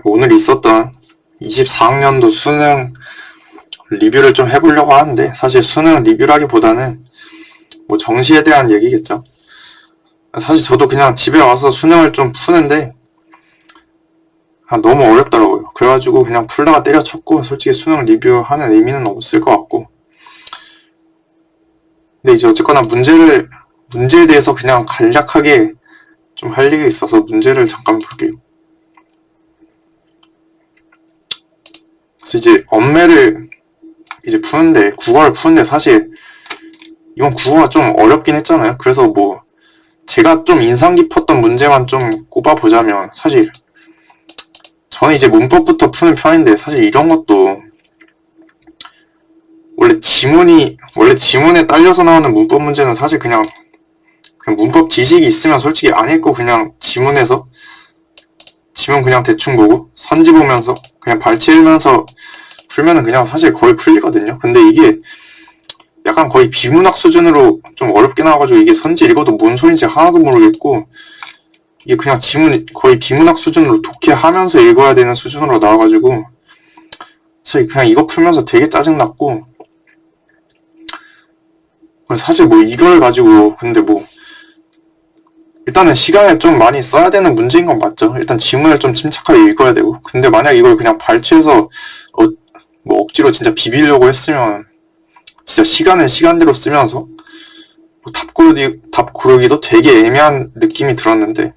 오늘 있었던 24학년도 수능 리뷰를 좀 해보려고 하는데, 사실 수능 리뷰라기보다는 뭐 정시에 대한 얘기겠죠. 사실 저도 그냥 집에 와서 수능을 좀 푸는데 너무 어렵더라고요. 그래가지고 그냥 풀다가 때려쳤고, 솔직히 수능 리뷰하는 의미는 없을 것 같고. 근데 이제 어쨌거나 문제에 대해서 그냥 간략하게 좀 할 얘기가 있어서 문제를 잠깐 볼게요. 그래서 이제 엄매를 이제 푸는데, 국어를 푸는데 사실 이건 국어가 좀 어렵긴 했잖아요. 그래서 뭐 제가 좀 인상 깊었던 문제만 좀 꼽아보자면, 사실 저는 이제 문법부터 푸는 편인데, 사실 이런 것도 원래 지문에 딸려서 나오는 문법 문제는 사실 그냥 문법 지식이 있으면 솔직히 안 읽고 그냥 지문 그냥 대충 보고 선지 보면서 그냥 발췌하면서 풀면은 그냥 사실 거의 풀리거든요. 근데 이게 약간 거의 비문학 수준으로 좀 어렵게 나와가지고, 이게 선지 읽어도 뭔 소리인지 하나도 모르겠고, 이게 그냥 지문 거의 비문학 수준으로 독해하면서 읽어야 되는 수준으로 나와가지고, 사실 그냥 이거 풀면서 되게 짜증났고, 사실 뭐 이걸 가지고 근데 뭐 일단은 시간을 좀 많이 써야 되는 문제인 건 맞죠. 일단 지문을 좀 침착하게 읽어야 되고, 근데 만약 이걸 그냥 발췌해서 뭐 억지로 진짜 비비려고 했으면 진짜 시간은 시간대로 쓰면서 뭐 답 구르기도 되게 애매한 느낌이 들었는데,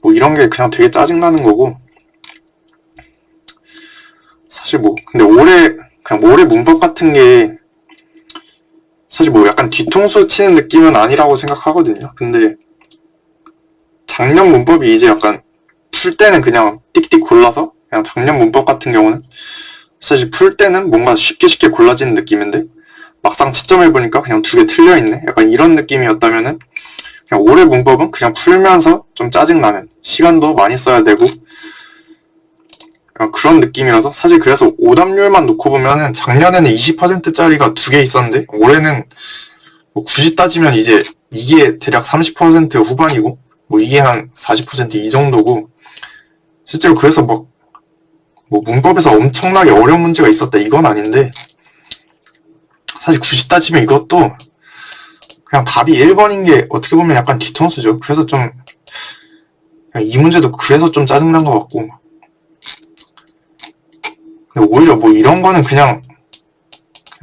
뭐 이런 게 그냥 되게 짜증나는 거고. 사실 뭐 근데 올해 문법 같은 게 사실 뭐 약간 뒤통수 치는 느낌은 아니라고 생각하거든요. 근데 작년 문법이 이제 약간 풀 때는 그냥 띡띡 골라서, 그냥 작년 문법 같은 경우는 사실 풀 때는 뭔가 쉽게 골라지는 느낌인데 막상 채점해보니까 그냥 두 개 틀려있네, 약간 이런 느낌이었다면은, 그냥 올해 문법은 그냥 풀면서 좀 짜증나는, 시간도 많이 써야 되고 그런 느낌이라서, 사실 그래서 오답률만 놓고 보면은 작년에는 20%짜리가 두 개 있었는데 올해는 뭐 굳이 따지면 이제 이게 대략 30% 후반이고 뭐 이게 한 40% 정도고, 실제로 그래서 뭐 문법에서 엄청나게 어려운 문제가 있었다 이건 아닌데, 사실 굳이 따지면 이것도 그냥 답이 1번인 게 어떻게 보면 약간 뒤통수죠. 그래서 좀 이 문제도 그래서 좀 짜증난 것 같고, 근데 오히려 뭐 이런 거는 그냥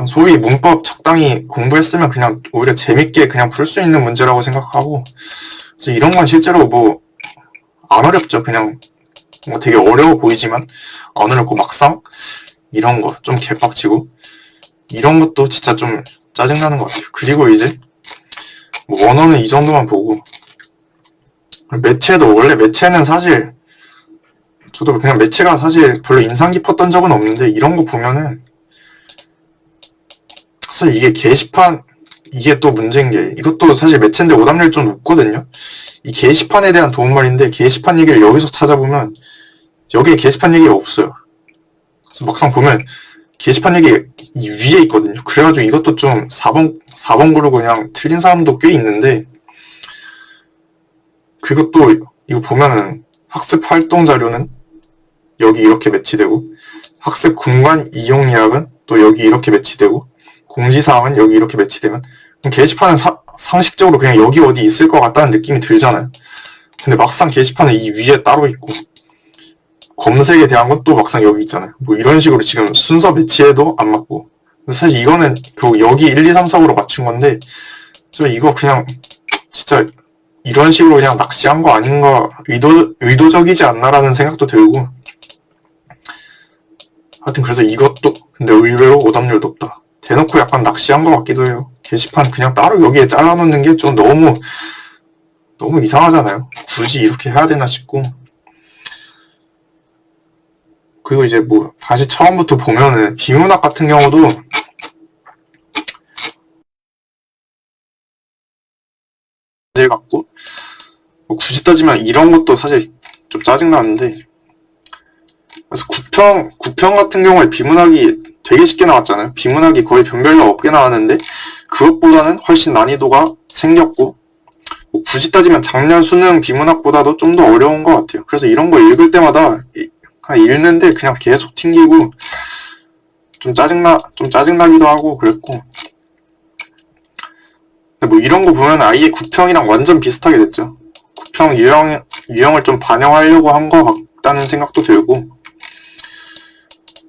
소위 문법 적당히 공부했으면 그냥 오히려 재밌게 그냥 풀 수 있는 문제라고 생각하고, 그래서 이런 건 실제로 뭐 안 어렵죠. 그냥 뭐 되게 어려워 보이지만 안 어렵고, 막상 이런 거 좀 개빡치고 이런 것도 진짜 좀 짜증나는 것 같아요. 그리고 이제 뭐 원어는 이 정도만 보고, 원래 매체는 사실 저도 그냥 매체가 사실 별로 인상 깊었던 적은 없는데, 이런 거 보면은 사실 이게 게시판, 이게 또 문제인 게, 이것도 사실 매체인데 오답률 좀 높거든요. 이 게시판에 대한 도움말인데, 게시판 얘기를 여기서 찾아보면 여기에 게시판 얘기가 없어요. 그래서 막상 보면 게시판 얘기 이 위에 있거든요. 그래가지고 이것도 좀 4번 구르고 그냥 틀린 사람도 꽤 있는데, 그리고 또 이거 보면은 학습 활동 자료는 여기 이렇게 매치되고, 학습 공간 이용 예약은 또 여기 이렇게 매치되고, 공지사항은 여기 이렇게 매치되면, 게시판은 상식적으로 그냥 여기 어디 있을 것 같다는 느낌이 들잖아요. 근데 막상 게시판은 이 위에 따로 있고, 검색에 대한 건 또 막상 여기 있잖아요. 뭐 이런 식으로 지금 순서 매치해도 안 맞고, 사실 이거는 결국 여기 1, 2, 3, 4, 5로 맞춘 건데, 저 이거 그냥 진짜 이런 식으로 그냥 낚시한 거 아닌가, 의도적이지 않나라는 생각도 들고, 하여튼 그래서 이것도 근데 의외로 오답률 높다. 대놓고 약간 낚시한 것 같기도 해요. 게시판 그냥 따로 여기에 잘라놓는 게 좀 너무 이상하잖아요. 굳이 이렇게 해야 되나 싶고. 그리고 이제 뭐 다시 처음부터 보면은 비문학 같은 경우도 문제 같고, 뭐 굳이 따지면 이런 것도 사실 좀 짜증나는데, 그래서 구평 같은 경우에 비문학이 되게 쉽게 나왔잖아요. 비문학이 거의 변별력 없게 나왔는데 그것보다는 훨씬 난이도가 생겼고, 뭐 굳이 따지면 작년 수능 비문학보다도 좀 더 어려운 것 같아요. 그래서 이런 거 읽을 때마다 그냥 읽는데 그냥 계속 튕기고 좀 짜증나기도 하고 그랬고. 근데 뭐 이런 거 보면 아예 구평이랑 완전 비슷하게 됐죠. 구평 유형을 좀 반영하려고 한 것 같다는 생각도 들고,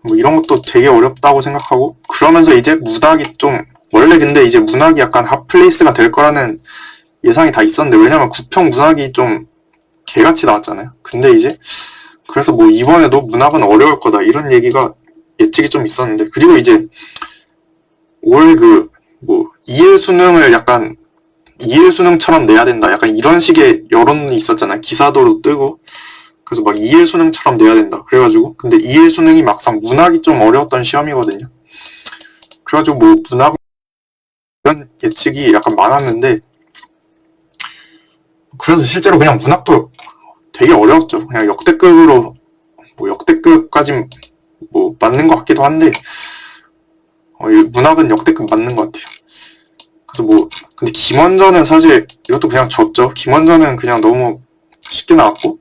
뭐 이런 것도 되게 어렵다고 생각하고, 그러면서 이제 문학이 좀, 원래 근데 이제 문학이 약간 핫플레이스가 될 거라는 예상이 다 있었는데, 왜냐면 구평 문학이 좀 개같이 나왔잖아요. 근데 이제 그래서 뭐 이번에도 문학은 어려울 거다 이런 얘기가 예측이 좀 있었는데, 그리고 이제 올 뭐 이일 수능을 약간 이일 수능처럼 내야 된다 약간 이런 식의 여론이 있었잖아요. 기사도로 뜨고. 그래서 막 이일 수능처럼 내야 된다 그래가지고, 근데 이일 수능이 막상 문학이 좀 어려웠던 시험이거든요. 그래가지고 뭐 문학 이런 예측이 약간 많았는데, 그래서 실제로 그냥 문학도 되게 어려웠죠. 그냥 역대급으로, 뭐 역대급까진 뭐 맞는 것 같기도 한데, 문학은 역대급 맞는 것 같아요. 그래서 뭐 근데 김원전은 사실 이것도 그냥 졌죠. 김원전은 그냥 너무 쉽게 나왔고,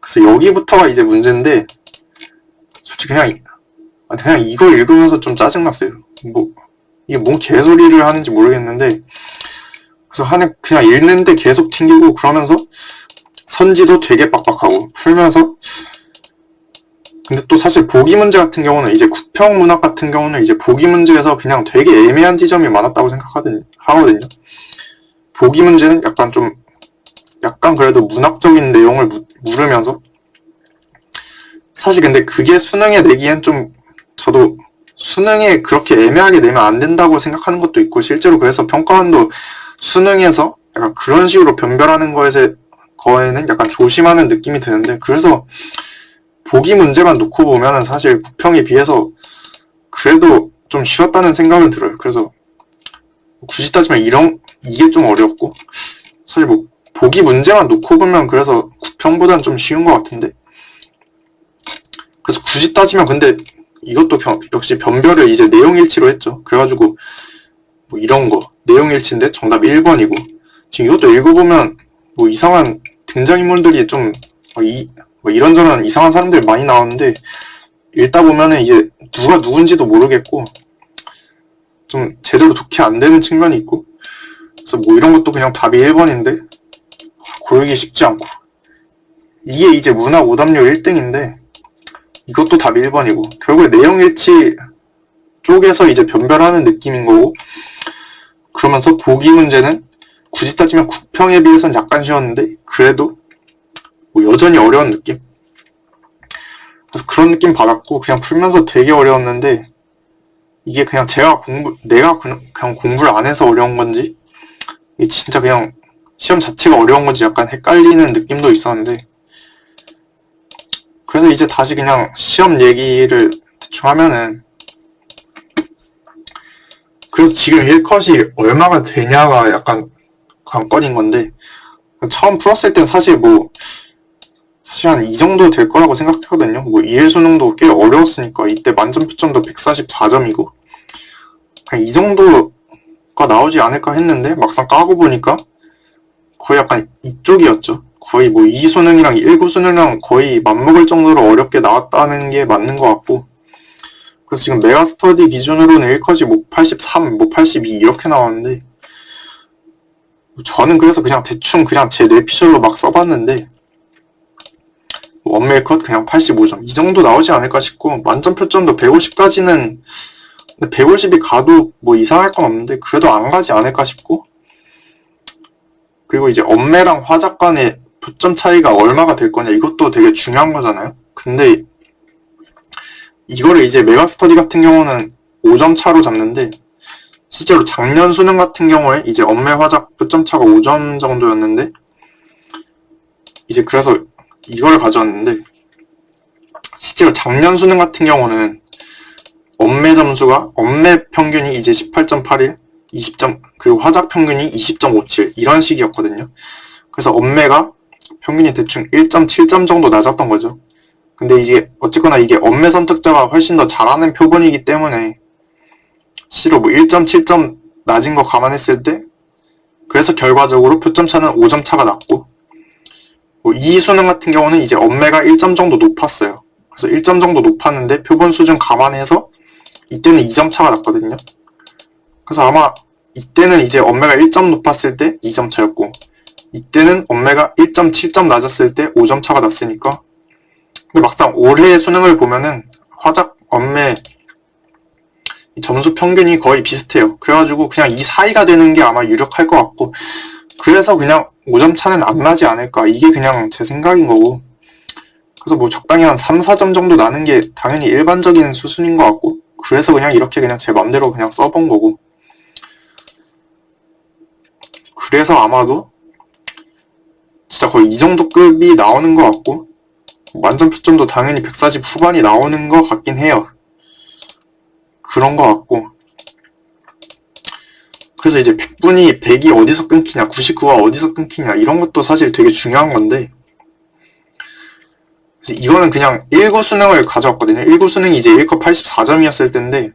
그래서 여기부터가 이제 문제인데, 솔직히 그냥 이걸 읽으면서 좀 짜증났어요. 뭐 이게 뭔 개소리를 하는지 모르겠는데, 그래서 그냥 읽는데 계속 튕기고, 그러면서 선지도 되게 빡빡하고 풀면서. 근데 또 사실 보기 문제 같은 경우는, 이제 구평 문학 같은 경우는 이제 보기 문제에서 그냥 되게 애매한 지점이 많았다고 하거든요. 보기 문제는 약간 그래도 문학적인 내용을 물으면서, 사실 근데 그게 수능에 내기엔 좀, 저도 수능에 그렇게 애매하게 내면 안 된다고 생각하는 것도 있고, 실제로 그래서 평가원도 수능에서 약간 그런 식으로 변별하는 거에는 약간 조심하는 느낌이 드는데, 그래서 보기 문제만 놓고 보면은 사실 구평에 비해서 그래도 좀 쉬웠다는 생각은 들어요. 그래서 굳이 따지면 이게 좀 어렵고, 사실 뭐 보기 문제만 놓고 보면 그래서 구평보다는 좀 쉬운 것 같은데, 그래서 굳이 따지면 근데 이것도 역시 변별을 이제 내용일치로 했죠. 그래가지고 뭐 이런 거 내용일치인데 정답 1번이고, 지금 이것도 읽어보면 뭐 이상한 등장인물들이 좀 뭐 이런저런 이상한 사람들이 많이 나오는데, 읽다 보면은 이제 누가 누군지도 모르겠고 좀 제대로 독해 안 되는 측면이 있고, 그래서 뭐 이런 것도 그냥 답이 1번인데 고르기 쉽지 않고, 이게 이제 문학 오답률 1등인데 이것도 답이 1번이고, 결국에 내용일치 쪽에서 이제 변별하는 느낌인 거고, 그러면서 보기 문제는 굳이 따지면 구평에 비해서는 약간 쉬웠는데 그래도 뭐 여전히 어려운 느낌? 그래서 그런 느낌 받았고, 그냥 풀면서 되게 어려웠는데, 이게 그냥 내가 그냥 공부를 안 해서 어려운 건지, 이게 진짜 그냥 시험 자체가 어려운 건지 약간 헷갈리는 느낌도 있었는데, 그래서 이제 다시 그냥 시험 얘기를 대충 하면은, 그래서 지금 1컷이 얼마가 되냐가 약간 관건인 건데, 처음 풀었을 땐 사실 한 이 정도 될 거라고 생각했거든요. 뭐 이해 수능도 꽤 어려웠으니까 이때 만점 표점도 144점이고 그냥 이 정도가 나오지 않을까 했는데, 막상 까고 보니까 거의 약간 이쪽이었죠. 거의 뭐 2수능이랑 1구 수능이랑 거의 맞먹을 정도로 어렵게 나왔다는 게 맞는 것 같고, 그래서 지금 메가스터디 기준으로는 1컷이 뭐 83, 뭐 82 이렇게 나왔는데, 저는 그래서 그냥 대충 그냥 제 뇌피셜로 막 써봤는데, 원메이컷 그냥 85점 이 정도 나오지 않을까 싶고, 만점 표점도 150까지는, 근데 150이 가도 뭐 이상할 건 없는데 그래도 안 가지 않을까 싶고, 그리고 이제 엄매랑 화작 간의 표점 차이가 얼마가 될 거냐, 이것도 되게 중요한 거잖아요. 근데 이거를 이제 메가스터디 같은 경우는 5점 차로 잡는데, 실제로 작년 수능 같은 경우에 이제 엄매 화작 표점 차가 5점 정도였는데, 이제 그래서 이걸 가져왔는데, 실제로 작년 수능 같은 경우는 엄매 평균이 이제 18.81, 20점, 그리고 화작 평균이 20.57 이런 식이었거든요. 그래서 엄매가 평균이 대충 1.7점 정도 낮았던 거죠. 근데 이게 어쨌거나 이게 엄매 선택자가 훨씬 더 잘하는 표본이기 때문에, 실로 뭐 1.7점 낮은 거 감안했을 때 그래서 결과적으로 표점 차는 5점 차가 났고, 이 수능 같은 경우는 이제 엄매가 1점 정도 높았어요. 그래서 1점 정도 높았는데 표본 수준 감안해서 이때는 2점 차가 났거든요. 그래서 아마 이때는 이제 엄매가 1점 높았을 때 2점 차였고, 이때는 엄매가 1.7점 낮았을 때 5점 차가 났으니까. 근데 막상 올해 수능을 보면은 화작 엄매 점수 평균이 거의 비슷해요. 그래가지고 그냥 이 사이가 되는 게 아마 유력할 것 같고, 그래서 그냥 5점 차는 안 나지 않을까, 이게 그냥 제 생각인 거고. 그래서 뭐 적당히 한 3, 4점 정도 나는 게 당연히 일반적인 수준인 것 같고, 그래서 그냥 이렇게 그냥 제 맘대로 그냥 써본 거고. 그래서 아마도 진짜 거의 이 정도 급이 나오는 것 같고, 만점 표점도 당연히 140 후반이 나오는 것 같긴 해요. 그런 것 같고. 그래서 이제 100분이 100이 어디서 끊기냐, 99가 어디서 끊기냐, 이런 것도 사실 되게 중요한 건데, 이거는 그냥 1구 수능을 가져왔거든요. 1구 수능이 이제 1컷 84점이었을 텐데,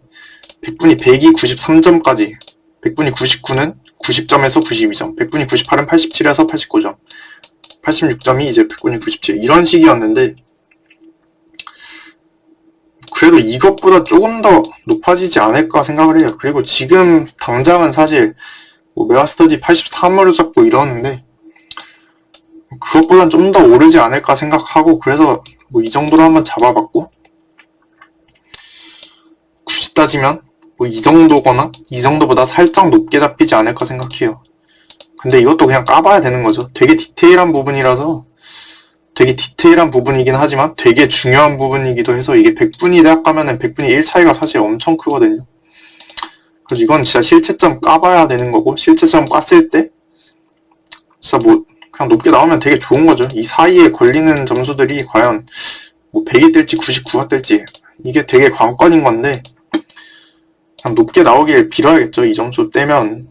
100분이 100이 93점까지, 100분이 99는 90점에서 92점, 100분이 98은 87에서 89점, 86점이 이제 100분이 97, 이런 식이었는데, 그래도 이것보다 조금 더 높아지지 않을까 생각을 해요. 그리고 지금 당장은 사실 뭐 메가스터디 83으로 잡고 이러는데, 그것보단 좀 더 오르지 않을까 생각하고, 그래서 뭐 이 정도로 한번 잡아봤고, 굳이 따지면 뭐 이 정도거나 이 정도보다 살짝 높게 잡히지 않을까 생각해요. 근데 이것도 그냥 까봐야 되는 거죠. 되게 디테일한 부분이라서, 되게 디테일한 부분이긴 하지만 되게 중요한 부분이기도 해서, 이게 100분이 대학 가면은 100분이 1 차이가 사실 엄청 크거든요. 그래서 이건 진짜 실채점 까봐야 되는 거고, 실채점 깠을 때 진짜 뭐 그냥 높게 나오면 되게 좋은 거죠. 이 사이에 걸리는 점수들이 과연 뭐 100이 뜰지 99가 뜰지, 이게 되게 관건인 건데, 그냥 높게 나오길 빌어야겠죠. 이 점수 떼면.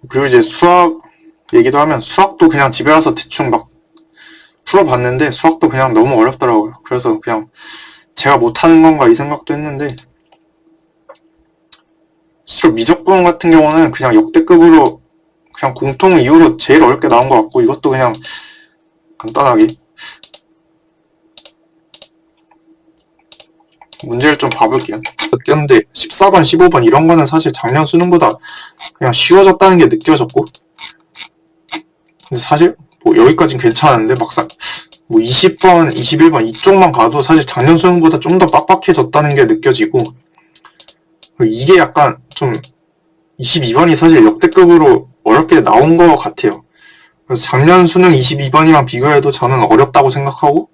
그리고 이제 수학 얘기도 하면, 수학도 그냥 집에 와서 대충 막 풀어봤는데 수학도 그냥 너무 어렵더라고요. 그래서 그냥 제가 못하는 건가 이 생각도 했는데, 실제로 미적분 같은 경우는 그냥 역대급으로 그냥 공통 이후로 제일 어렵게 나온 것 같고, 이것도 그냥 간단하게 문제를 좀 봐볼게요. 근데 14번, 15번 이런 거는 사실 작년 수능보다 그냥 쉬워졌다는 게 느껴졌고, 근데 사실 뭐 여기까지는 괜찮은데 막상 뭐 20번, 21번 이쪽만 가도 사실 작년 수능보다 좀 더 빡빡해졌다는 게 느껴지고, 이게 약간 좀 22번이 사실 역대급으로 어렵게 나온 것 같아요. 그래서 작년 수능 22번이랑 비교해도 저는 어렵다고 생각하고,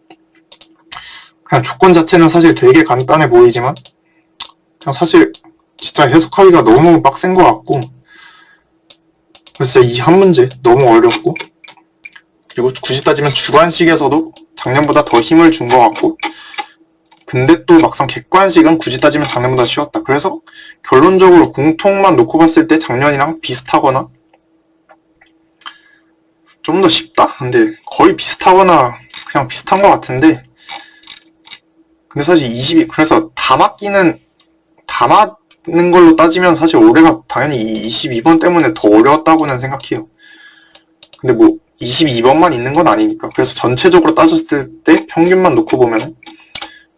그냥 조건 자체는 사실 되게 간단해 보이지만 그냥 사실 진짜 해석하기가 너무 빡센 것 같고, 그래서 진짜 이 한 문제 너무 어렵고, 그리고 굳이 따지면 주관식에서도 작년보다 더 힘을 준 것 같고, 근데 또 막상 객관식은 굳이 따지면 작년보다 쉬웠다. 그래서 결론적으로 공통만 놓고 봤을 때 작년이랑 비슷하거나 좀 더 쉽다? 근데 거의 비슷하거나 그냥 비슷한 것 같은데, 근데 사실 20이 그래서 다 맞는 걸로 따지면 사실 올해가 당연히 22번 때문에 더 어려웠다고는 생각해요. 근데 뭐 22번만 있는 건 아니니까. 그래서 전체적으로 따졌을 때 평균만 놓고 보면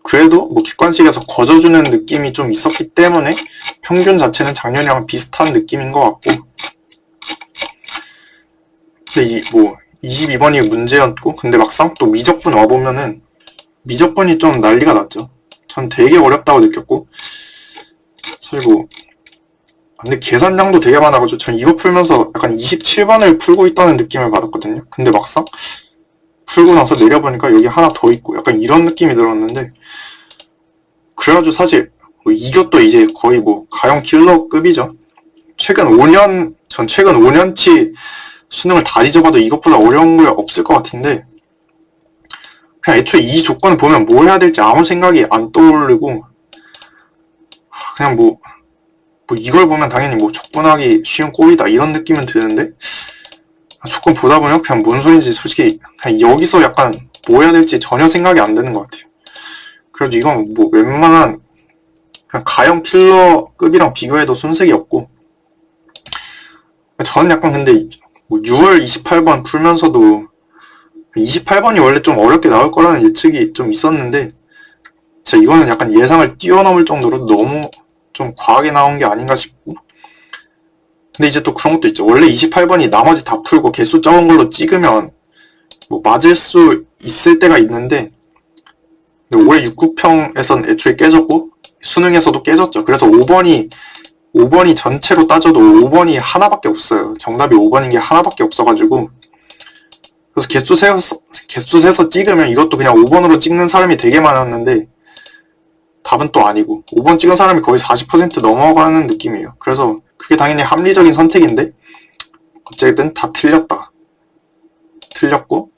그래도 뭐 객관식에서 거저주는 느낌이 좀 있었기 때문에 평균 자체는 작년이랑 비슷한 느낌인 것 같고, 근데 뭐 22번이 문제였고, 근데 막상 또 미적분 와보면은 미적분이 좀 난리가 났죠. 전 되게 어렵다고 느꼈고, 사실 뭐 근데 계산량도 되게 많아가지고 전 이거 풀면서 약간 27번을 풀고 있다는 느낌을 받았거든요. 근데 막상 풀고 나서 내려보니까 여기 하나 더 있고 약간 이런 느낌이 들었는데, 그래가지고 사실 뭐 이것도 이제 거의 뭐 가형 킬러급이죠. 최근 5년치 수능을 다 뒤져봐도 이것보다 어려운 게 없을 것 같은데, 그냥 애초에 이 조건을 보면 뭘 해야 될지 아무 생각이 안 떠오르고, 그냥 뭐 이걸 보면 당연히 뭐 접근하기 쉬운 꼴이다 이런 느낌은 드는데, 조건 보다 보면 그냥 뭔 소리인지 솔직히 그냥 여기서 약간 뭐 해야 될지 전혀 생각이 안 드는 것 같아요. 그래도 이건 뭐 웬만한 그냥 가형 킬러급이랑 비교해도 손색이 없고, 저는 약간 근데 뭐 6월 28번 풀면서도 28번이 원래 좀 어렵게 나올 거라는 예측이 좀 있었는데 진짜 이거는 약간 예상을 뛰어넘을 정도로 너무 좀 과하게 나온 게 아닌가 싶고, 근데 이제 또 그런 것도 있죠. 원래 28번이 나머지 다 풀고 개수 적은 걸로 찍으면 뭐 맞을 수 있을 때가 있는데 올해 6급형에선 애초에 깨졌고 수능에서도 깨졌죠. 그래서 5번이 전체로 따져도 5번이 하나밖에 없어요. 정답이 5번인 게 하나밖에 없어가지고, 그래서 개수 세서 찍으면 이것도 그냥 5번으로 찍는 사람이 되게 많았는데 답은 또 아니고 5번 찍은 사람이 거의 40% 넘어가는 느낌이에요. 그래서 그게 당연히 합리적인 선택인데 어쨌든 다 틀렸고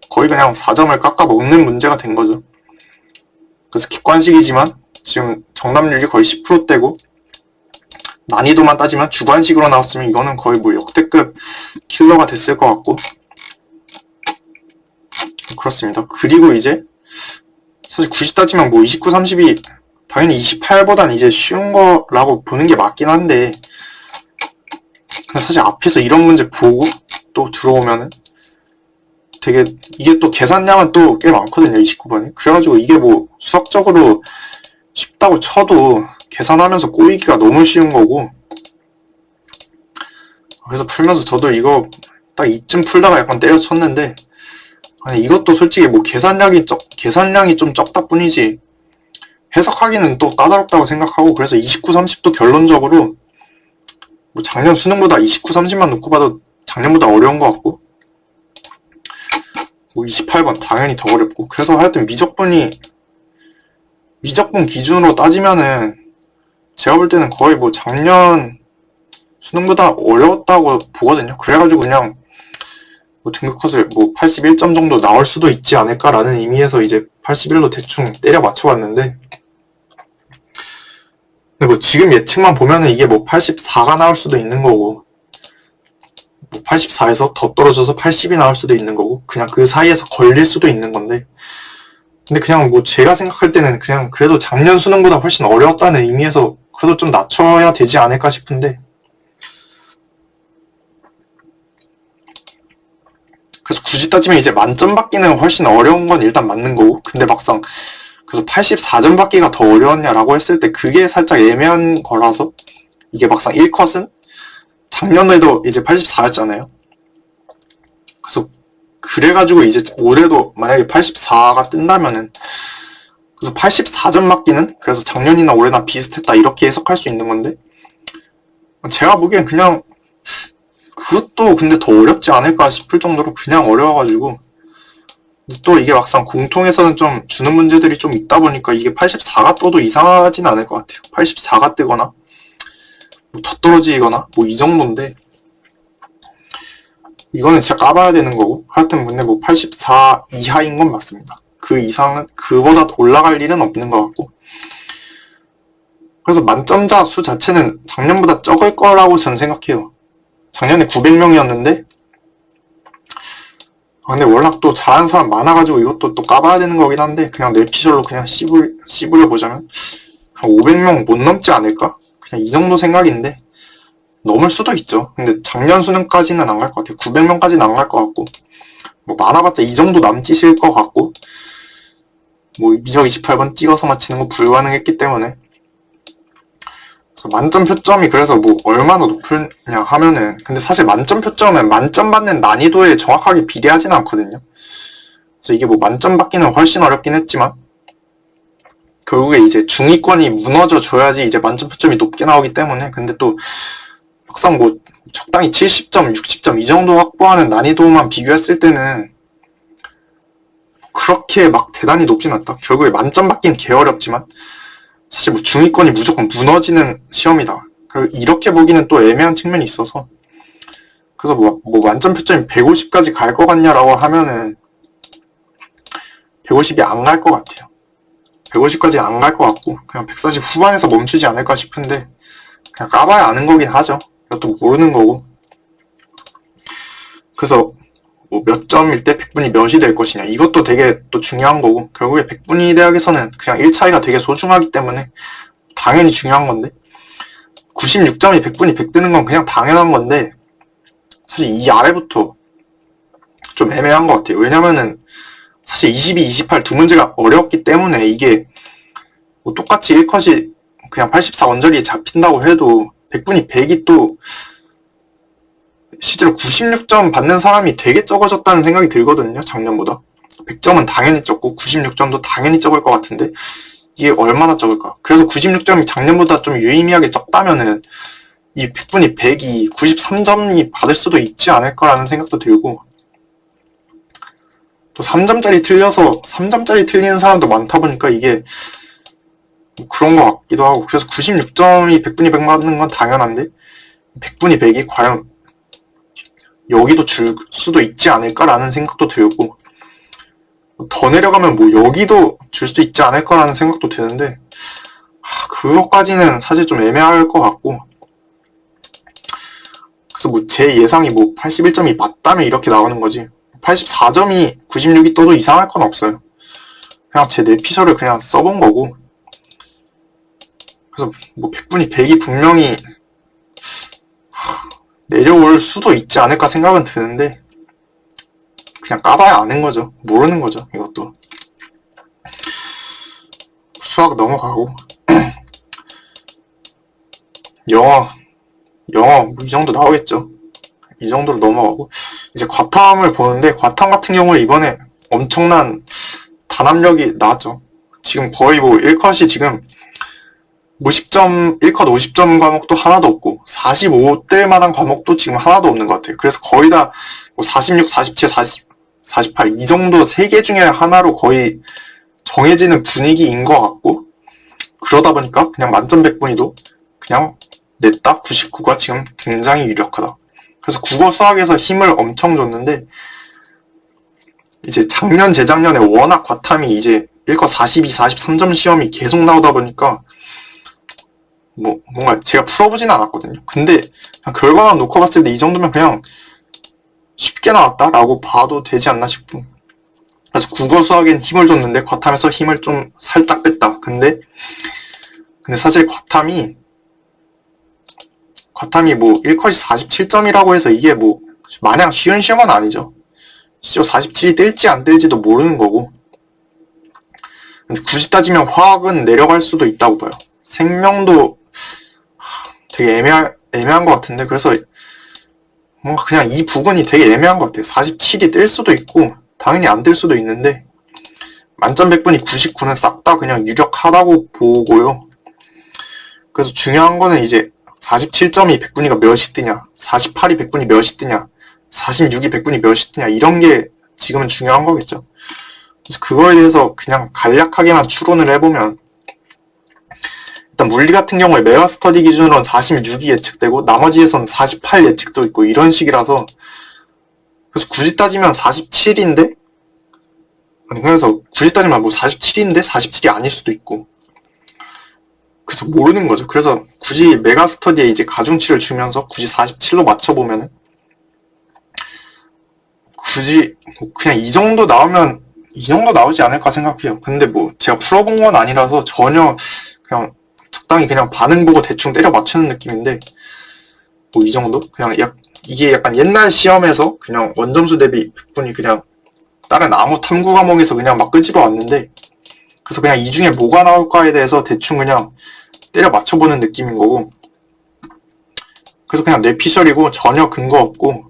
거의 그냥 4점을 깎아 먹는 문제가 된 거죠. 그래서 객관식이지만 지금 정답률이 거의 10%대고 난이도만 따지면 주관식으로 나왔으면 이거는 거의 뭐 역대급 킬러가 됐을 것 같고, 그렇습니다. 그리고 이제 사실 굳이 따지면 뭐 29, 30이 당연히 28보단 이제 쉬운 거라고 보는 게 맞긴 한데, 근데 사실 앞에서 이런 문제 보고 또 들어오면은 되게 이게 또 계산량은 또 꽤 많거든요. 29번이. 그래가지고 이게 뭐 수학적으로 쉽다고 쳐도 계산하면서 꼬이기가 너무 쉬운 거고, 그래서 풀면서 저도 이거 딱 이쯤 풀다가 약간 때려쳤는데, 아니 이것도 솔직히 뭐 계산량이 좀 적다 뿐이지 해석하기는 또 까다롭다고 생각하고, 그래서 29, 30도 결론적으로 뭐 작년 수능보다 29, 30만 놓고 봐도 작년보다 어려운 것 같고, 뭐 28번 당연히 더 어렵고, 그래서 하여튼 미적분 기준으로 따지면은 제가 볼 때는 거의 뭐 작년 수능보다 어려웠다고 보거든요. 그래가지고 그냥 뭐 등급컷을 뭐 81점 정도 나올 수도 있지 않을까라는 의미에서 이제 81로 대충 때려 맞춰봤는데, 근데 뭐 지금 예측만 보면은 이게 뭐 84가 나올 수도 있는 거고, 뭐 84에서 더 떨어져서 80이 나올 수도 있는 거고, 그냥 그 사이에서 걸릴 수도 있는 건데, 근데 그냥 뭐 제가 생각할 때는 그냥 그래도 작년 수능보다 훨씬 어려웠다는 의미에서 그래도 좀 낮춰야 되지 않을까 싶은데, 그래서 굳이 따지면 이제 만점 받기는 훨씬 어려운 건 일단 맞는 거고, 근데 막상 그래서 84점 받기가 더 어려웠냐라고 했을 때 그게 살짝 애매한 거라서, 이게 막상 1컷은 작년에도 이제 84였잖아요. 그래가지고 이제 올해도 만약에 84가 뜬다면은, 그래서 84점 맞기는 그래서 작년이나 올해나 비슷했다 이렇게 해석할 수 있는 건데, 제가 보기엔 그냥 그것도 근데 더 어렵지 않을까 싶을 정도로 그냥 어려워가지고, 또 이게 막상 공통에서는 좀 주는 문제들이 좀 있다 보니까 이게 84가 떠도 이상하진 않을 것 같아요. 84가 뜨거나 뭐 더 떨어지거나 뭐 이 정도인데, 이거는 진짜 까봐야 되는 거고, 하여튼 근데 뭐 84 이하인 건 맞습니다. 그 이상은 그보다 올라갈 일은 없는 것 같고, 그래서 만점자 수 자체는 작년보다 적을 거라고 저는 생각해요. 작년에 900명이었는데 근데 워낙 또 잘하는 사람 많아가지고 이것도 또 까봐야 되는 거긴 한데, 그냥 뇌피셜로 그냥 씹으려 보자면 한 500명 못 넘지 않을까? 그냥 이 정도 생각인데 넘을 수도 있죠. 근데 작년 수능까지는 안 갈 것 같아요. 900명까지는 안 갈 것 같고, 뭐 많아봤자 이 정도 남짓일 것 같고, 뭐 미적 28번 찍어서 맞히는 거 불가능했기 때문에. 그래서 만점 표점이 그래서 뭐 얼마나 높으냐 하면은, 근데 사실 만점 표점은 만점 받는 난이도에 정확하게 비례하지는 않거든요. 그래서 이게 뭐 만점 받기는 훨씬 어렵긴 했지만 결국에 이제 중위권이 무너져 줘야지 이제 만점 표점이 높게 나오기 때문에, 근데 또 막상 뭐 적당히 70점, 60점 이 정도 확보하는 난이도만 비교했을 때는 그렇게 막 대단히 높진 않다. 결국에 만점 받기는 개 어렵지만 사실 뭐 중위권이 무조건 무너지는 시험이다. 이렇게 보기는 또 애매한 측면이 있어서, 그래서 뭐 만점 표점이 150까지 갈 것 같냐라고 하면은 150이 안 갈 것 같아요. 150까지 안 갈 것 같고 그냥 140 후반에서 멈추지 않을까 싶은데, 그냥 까봐야 아는 거긴 하죠. 그것도 모르는 거고. 그래서 뭐 몇 점일 때 100분이 몇이 될 것이냐, 이것도 되게 또 중요한 거고, 결국에 100분위 대학에서는 그냥 1차이가 되게 소중하기 때문에 당연히 중요한 건데, 96점이 100분이 100 뜨는 건 그냥 당연한 건데, 사실 이 아래부터 좀 애매한 것 같아요. 왜냐면은 사실 22, 28 두 문제가 어려웠기 때문에 이게 뭐 똑같이 1컷이 그냥 84 원저리에 잡힌다고 해도 100분위 100이 또 실제로 96점 받는 사람이 되게 적어졌다는 생각이 들거든요. 작년보다. 100점은 당연히 적고 96점도 당연히 적을 것 같은데 이게 얼마나 적을까? 그래서 96점이 작년보다 좀 유의미하게 적다면은 이 100분위 100이 93점이 받을 수도 있지 않을까라는 생각도 들고, 또 3점짜리 틀려서 3점짜리 틀리는 사람도 많다 보니까 이게 뭐 그런 것 같기도 하고, 그래서 96점이 100분위 100 맞는 건 당연한데 100분위 100이 과연 여기도 줄 수도 있지 않을까라는 생각도 들고, 더 내려가면 뭐 여기도 줄 수 있지 않을까라는 생각도 드는데 그것까지는 사실 좀 애매할 것 같고, 그래서 뭐 제 예상이 뭐 81점이 맞다면 이렇게 나오는 거지 84점이 96이 떠도 이상할 건 없어요. 그냥 제 내피셜을 그냥 써본 거고, 그래서 뭐 100분위 100이 분명히 내려올 수도 있지 않을까 생각은 드는데 그냥 까봐야 아는 거죠. 모르는 거죠. 이것도. 수학 넘어가고 영어 뭐 이 정도 나오겠죠. 이 정도로 넘어가고 이제 과탐을 보는데, 과탐 같은 경우에 이번에 엄청난 단합력이 나왔죠. 지금 거의 뭐 1컷이 지금 50점, 1컷 50점 과목도 하나도 없고 45될 만한 과목도 지금 하나도 없는 것 같아요. 그래서 거의 다 뭐 46, 47, 48 이 정도 3개 중에 하나로 거의 정해지는 분위기인 것 같고, 그러다 보니까 그냥 만점 100분위도 그냥 냈다 99가 지금 굉장히 유력하다. 그래서 국어 수학에서 힘을 엄청 줬는데, 이제 작년 재작년에 워낙 과탐이 이제 1컷 42, 43점 시험이 계속 나오다 보니까 뭐 뭔가 제가 풀어보진 않았거든요. 근데 그냥 결과만 놓고 봤을 때 이 정도면 그냥 쉽게 나왔다라고 봐도 되지 않나 싶고, 그래서 국어 수학엔 힘을 줬는데 과탐에서 힘을 좀 살짝 뺐다. 근데 사실 과탐이 뭐 1컷이 47점이라고 해서 이게 뭐 마냥 쉬운 시험은 아니죠. 실제로 47이 뜰지 안 뜰지도 모르는 거고, 근데 굳이 따지면 화학은 내려갈 수도 있다고 봐요. 생명도 되게 애매한 것 같은데, 그래서 뭔가 그냥 이 부분이 되게 애매한 것 같아요. 47이 뜰 수도 있고 당연히 안 뜰 수도 있는데, 만점 100분이 99는 싹 다 그냥 유력하다고 보고요. 그래서 중요한 거는 이제 47점이 100분위가 몇이 뜨냐, 48이 100분위 몇이 뜨냐, 46이 100분위 몇이 뜨냐, 이런 게 지금은 중요한 거겠죠. 그래서 그거에 대해서 그냥 간략하게만 추론을 해보면, 일단 물리 같은 경우에 메가스터디 기준으로는 46이 예측되고 나머지에선 48 예측도 있고 이런 식이라서, 그래서 굳이 따지면 47인데, 아니 그래서 굳이 따지면 뭐 47인데 47이 아닐 수도 있고, 그래서 모르는 거죠. 그래서 굳이 메가스터디에 이제 가중치를 주면서 굳이 47로 맞춰보면은 굳이 그냥 이 정도 나오면 이 정도 나오지 않을까 생각해요. 근데 뭐 제가 풀어본 건 아니라서 전혀 그냥 적당히 그냥 반응 보고 대충 때려 맞추는 느낌인데, 뭐 이 정도? 그냥 이게 약간 옛날 시험에서 그냥 원점수 대비 100분이 그냥 다른 아무 탐구 과목에서 그냥 막 끄집어 왔는데, 그래서 그냥 이 중에 뭐가 나올까에 대해서 대충 그냥 때려 맞춰보는 느낌인 거고, 그래서 그냥 뇌피셜이고 전혀 근거 없고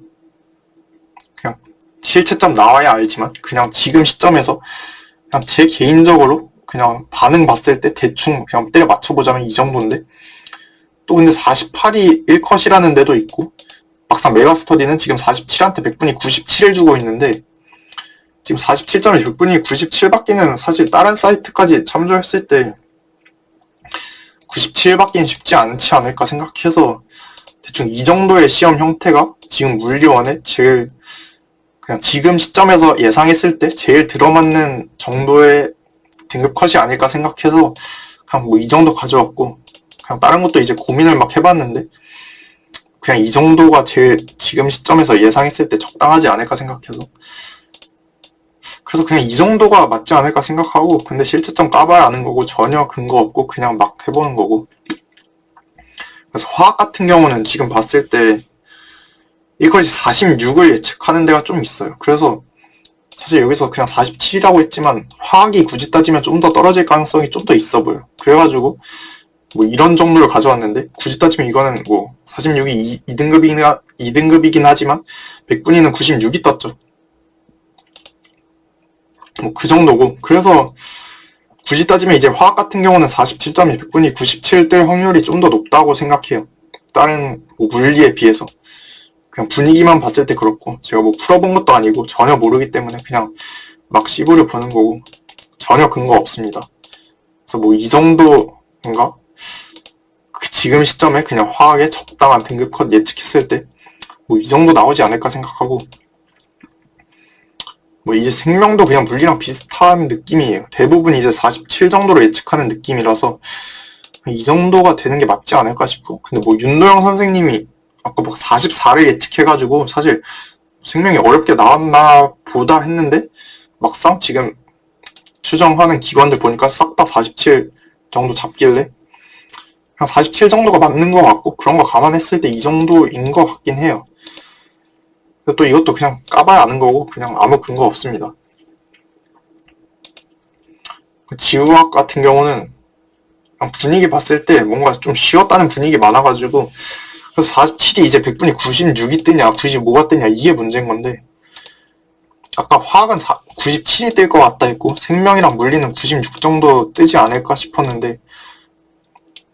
그냥 실체점 나와야 알지만 그냥 지금 시점에서 그냥 제 개인적으로 그냥 반응 봤을 때 대충 그냥 때려 맞춰보자면 이 정도인데, 또 근데 48이 1컷이라는 데도 있고, 막상 메가스터디는 지금 47한테 100분이 97을 주고 있는데, 지금 47점에 100분이 97 받기는 사실 다른 사이트까지 참조했을 때 97 받기는 쉽지 않지 않을까 생각해서, 대충 이 정도의 시험 형태가 지금 물리원에 제일 그냥 지금 시점에서 예상했을 때 제일 들어맞는 정도의 등급 컷이 아닐까 생각해서 그냥 뭐 이 정도 가져왔고, 그냥 다른 것도 이제 고민을 막 해봤는데 그냥 이 정도가 제일 지금 시점에서 예상했을 때 적당하지 않을까 생각해서, 그래서 그냥 이 정도가 맞지 않을까 생각하고, 근데 실제점 까봐야 아는 거고 전혀 근거 없고 그냥 막 해보는 거고. 그래서 화학 같은 경우는 지금 봤을 때 이것이 46을 예측하는 데가 좀 있어요. 그래서 사실 여기서 그냥 47이라고 했지만 화학이 굳이 따지면 좀 더 떨어질 가능성이 좀 더 있어 보여. 그래가지고 뭐 이런 정도를 가져왔는데 굳이 따지면 이거는 뭐 46이 2등급이긴 하지만 백분위는 96이 떴죠. 뭐 그 정도고, 그래서 굳이 따지면 이제 화학 같은 경우는 47점이 백분위 97 뜰 확률이 좀 더 높다고 생각해요. 다른 뭐 물리에 비해서. 그냥 분위기만 봤을 때 그렇고, 제가 뭐 풀어본 것도 아니고 전혀 모르기 때문에 그냥 막 씨부를 보는 거고 전혀 근거 없습니다. 그래서 뭐 이 정도인가? 지금 시점에 그냥 화학의 적당한 등급 컷 예측했을 때 뭐 이 정도 나오지 않을까 생각하고, 뭐 이제 생명도 그냥 물리랑 비슷한 느낌이에요. 대부분 이제 47 정도로 예측하는 느낌이라서 이 정도가 되는 게 맞지 않을까 싶고, 근데 뭐 윤도영 선생님이 아까 막 44를 예측해가지고 사실 생명이 어렵게 나왔나 보다 했는데 막상 지금 추정하는 기관들 보니까 싹 다 47 정도 잡길래 한 47 정도가 맞는 것 같고, 그런 거 감안했을 때 이 정도인 것 같긴 해요. 또 이것도 그냥 까봐야 아는 거고 그냥 아무 근거 없습니다. 지구학 같은 경우는 분위기 봤을 때 뭔가 좀 쉬웠다는 분위기 많아가지고, 그래서 47이 이제 백분위 96이 뜨냐 95가 뜨냐 이게 문제인 건데, 아까 화학은 97이 뜰 것 같다 했고 생명이랑 물리는 96 정도 뜨지 않을까 싶었는데,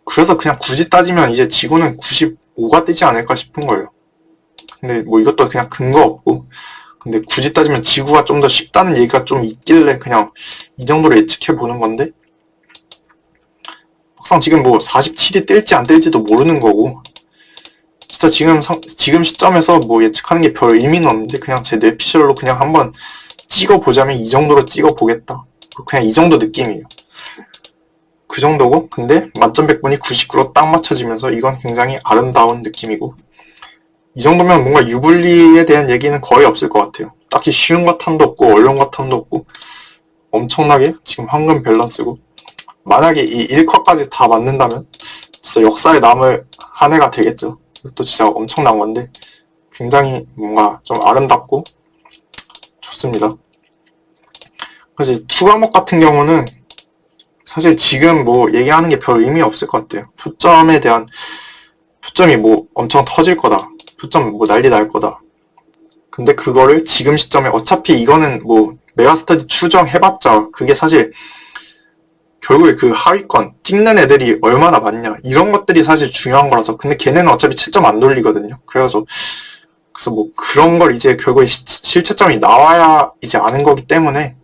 그래서 그냥 굳이 따지면 이제 지구는 95가 뜨지 않을까 싶은 거예요. 근데 뭐 이것도 그냥 근거 없고, 근데 굳이 따지면 지구가 좀 더 쉽다는 얘기가 좀 있길래 그냥 이 정도로 예측해 보는 건데, 막상 지금 뭐 47이 뜰지 안 뜰지도 모르는 거고, 진짜 지금 시점에서 뭐 예측하는 게 별 의미는 없는데 그냥 제 뇌피셜로 그냥 한번 찍어보자면 이 정도로 찍어보겠다. 그냥 이 정도 느낌이에요. 그 정도고, 근데 만점 백분위 99로 딱 맞춰지면서 이건 굉장히 아름다운 느낌이고, 이 정도면 뭔가 유불리에 대한 얘기는 거의 없을 것 같아요. 딱히 쉬운 과탐도 없고 어려운 과탐도 없고 엄청나게 지금 황금 밸런스고, 만약에 이 1컷까지 다 맞는다면 진짜 역사에 남을 한 해가 되겠죠. 또 진짜 엄청난 건데 굉장히 뭔가 좀 아름답고 좋습니다. 그래서 투 과목 같은 경우는 사실 지금 뭐 얘기하는 게 별 의미 없을 것 같아요. 표점이 뭐 엄청 터질 거다, 표점 뭐 난리 날 거다. 근데 그거를 지금 시점에 어차피 이거는 뭐 메가스터디 추정해봤자 그게 사실 결국에 그 하위권 찍는 애들이 얼마나 많냐 이런 것들이 사실 중요한 거라서. 근데 걔네는 어차피 채점 안 돌리거든요. 그래서 뭐 그런 걸 이제 결국에 실채점이 나와야 이제 아는 거기 때문에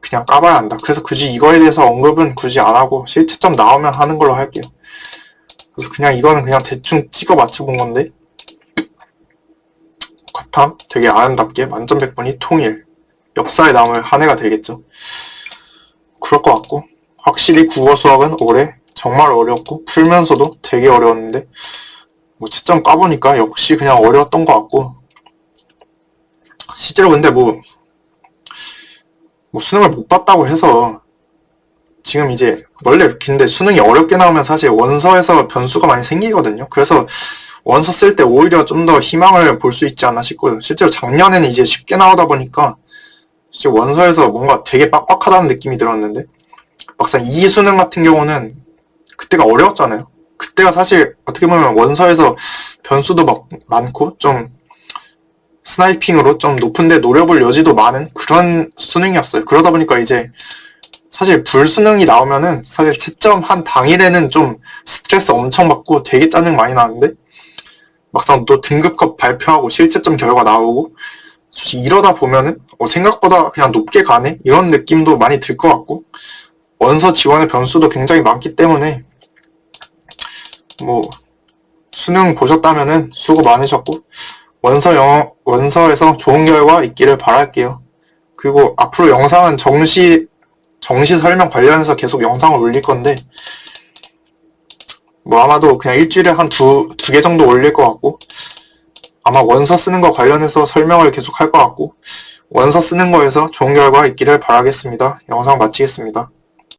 그냥 까봐야 한다. 그래서 굳이 이거에 대해서 언급은 굳이 안 하고 실채점 나오면 하는 걸로 할게요. 그래서 그냥 이거는 그냥 대충 찍어 맞춰본 건데, 과탐 되게 아름답게 만점 백분위 통일, 역사에 남을 한 해가 되겠죠. 그럴 것 같고, 확실히 국어 수학은 올해 정말 어려웠고 풀면서도 되게 어려웠는데 뭐 채점 까보니까 역시 그냥 어려웠던 것 같고, 실제로 근데 뭐 수능을 못 봤다고 해서 지금 이제 원래 근데 수능이 어렵게 나오면 사실 원서에서 변수가 많이 생기거든요. 그래서 원서 쓸 때 오히려 좀 더 희망을 볼 수 있지 않나 싶고요. 실제로 작년에는 이제 쉽게 나오다 보니까 이제 원서에서 뭔가 되게 빡빡하다는 느낌이 들었는데, 막상 이 수능 같은 경우는 그때가 어려웠잖아요. 그때가 사실 어떻게 보면 원서에서 변수도 막 많고 좀 스나이핑으로 좀 높은데 노려볼 여지도 많은 그런 수능이었어요. 그러다 보니까 이제 사실 불수능이 나오면은 사실 채점 한 당일에는 좀 스트레스 엄청 받고 되게 짜증 많이 나는데, 막상 또 등급컷 발표하고 실채점 결과 나오고 솔직히 이러다 보면은 생각보다 그냥 높게 가네 이런 느낌도 많이 들 것 같고, 원서 지원의 변수도 굉장히 많기 때문에 뭐 수능 보셨다면은 수고 많으셨고 원서에서 좋은 결과 있기를 바랄게요. 그리고 앞으로 영상은 정시 설명 관련해서 계속 영상을 올릴 건데, 뭐 아마도 그냥 일주일에 한 두 개 정도 올릴 것 같고, 아마 원서 쓰는 거 관련해서 설명을 계속 할 것 같고, 원서 쓰는 거에서 좋은 결과 있기를 바라겠습니다. 영상 마치겠습니다.